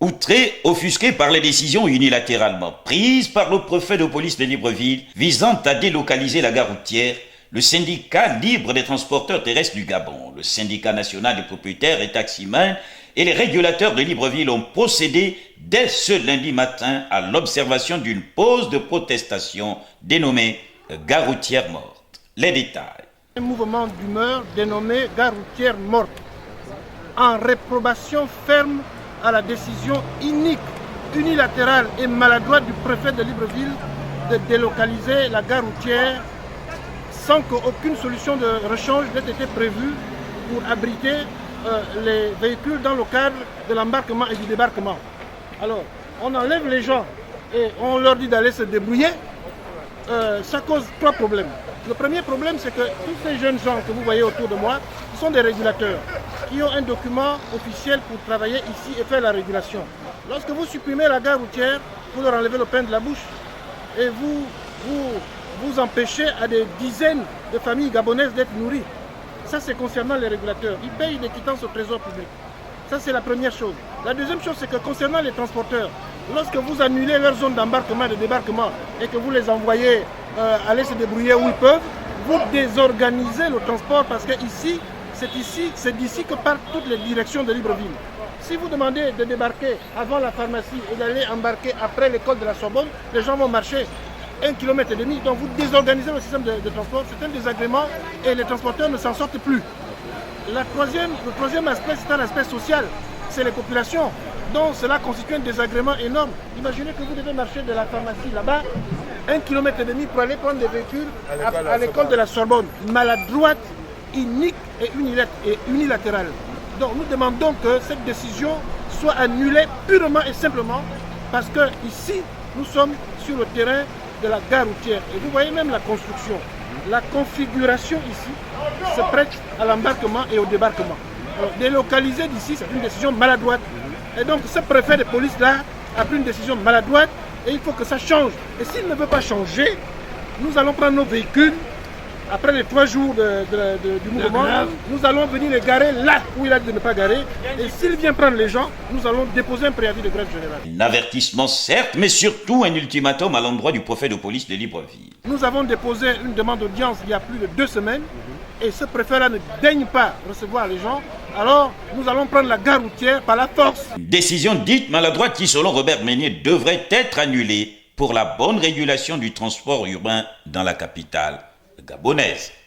Outré, offusqué par les décisions unilatéralement prises par le préfet de police de Libreville visant à délocaliser la gare routière, le syndicat libre des transporteurs terrestres du Gabon, le syndicat national des propriétaires et taximans et les régulateurs de Libreville ont procédé dès ce lundi matin à l'observation d'une pause de protestation dénommée gare routière morte. Les détails. Un mouvement d'humeur dénommé gare routière morte, en réprobation ferme à la décision inique, unilatérale et maladroite du préfet de Libreville de délocaliser la gare routière sans qu'aucune solution de rechange n'ait été prévue pour abriter les véhicules dans le cadre de l'embarquement et du débarquement. Alors, on enlève les gens et on leur dit d'aller se débrouiller. Ça cause trois problèmes. Le premier problème, c'est que tous ces jeunes gens que vous voyez autour de moi sont des régulateurs qui ont un document officiel pour travailler ici et faire la régulation. Lorsque vous supprimez la gare routière, vous leur enlevez le pain de la bouche et vous empêchez à des dizaines de familles gabonaises d'être nourries. Ça, c'est concernant les régulateurs. Ils payent des quittances au trésor public. Ça, c'est la première chose. La deuxième chose, c'est que concernant les transporteurs, lorsque vous annulez leur zone d'embarquement et de débarquement et que vous les envoyez aller se débrouiller où ils peuvent, vous désorganisez le transport parce que c'est d'ici que partent toutes les directions de Libreville. Si vous demandez de débarquer avant la pharmacie et d'aller embarquer après l'école de la Sorbonne, les gens vont marcher 1,5 km. Donc vous désorganisez le système de transport, c'est un désagrément et les transporteurs ne s'en sortent plus. Le troisième aspect, c'est un aspect social, c'est les populations. Donc cela constitue un désagrément énorme. Imaginez que vous devez marcher de la pharmacie là-bas 1,5 km pour aller prendre des véhicules à l'école de la Sorbonne. Maladroite, inique et unilatérale. Donc nous demandons que cette décision soit annulée purement et simplement parce que ici, nous sommes sur le terrain de la gare routière. Et vous voyez même la construction. La configuration ici se prête à l'embarquement et au débarquement. Alors, délocaliser d'ici, c'est une décision maladroite. Et donc ce préfet de police-là a pris une décision maladroite et il faut que ça change. Et s'il ne veut pas changer, nous allons prendre nos véhicules, après les 3 jours du mouvement, nous allons venir les garer là où il a dit de ne pas garer. Et s'il vient prendre les gens, nous allons déposer un préavis de grève générale. Un avertissement certes, mais surtout un ultimatum à l'endroit du préfet de police de Libreville. Nous avons déposé une demande d'audience il y a plus de 2 semaines et ce préfet-là ne daigne pas recevoir les gens. Alors, nous allons prendre la gare routière par la force. Une décision dite maladroite qui, selon Robert Meunier, devrait être annulée pour la bonne régulation du transport urbain dans la capitale gabonaise.